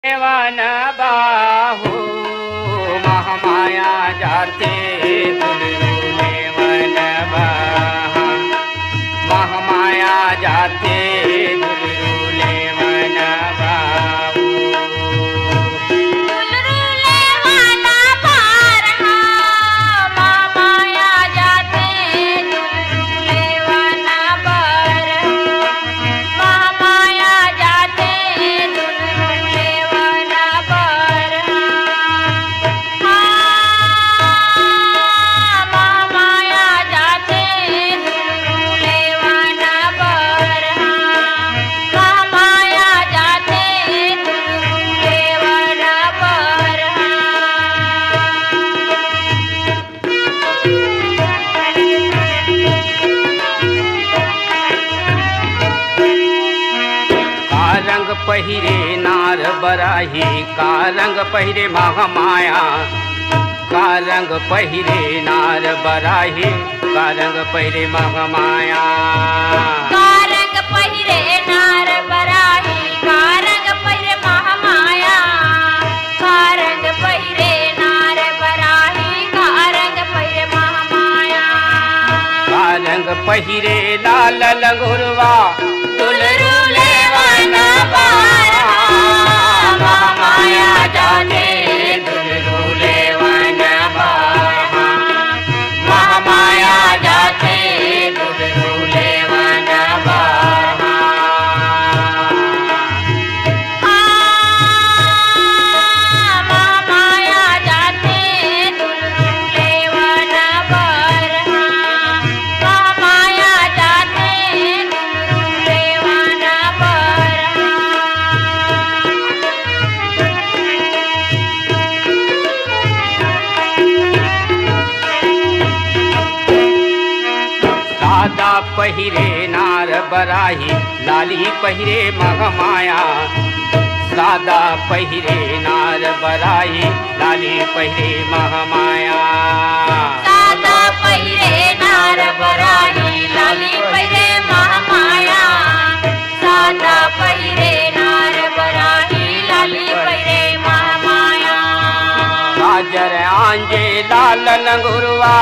देवान बाहू महामाया जाते देवन बाहा महामाया जाते देवन बाहू रंग पहिरे नार बराही का रंग पहिरे महामाया का रंग पहिरे नार बराही का रंग पहिरे महामाया का रंग पहिरे नार बराही का रंग पहिरे महामाया का रंग पहिरे नार बराही का रंग पहिरे महामाया का रंग पहिरे लाल लंगुरवा दुलरू लेवन महामाया जाने दुलरू लेवन महामाया जाते दुलरू लेवन महामाया जाते दुलरू लेवन महामाया जाते दुलरू लेवन सादा पहिरे नार बराही लाली पहिरे महामाया सादा पहिरे नार बराही लाली पहिरे महामाया सादा पहिरे नार बराही लाली पहिरे महामाया सादा पहिरे नार बराही लाली पहिरे महामाया गाजर आंजे लाल लंगुरवा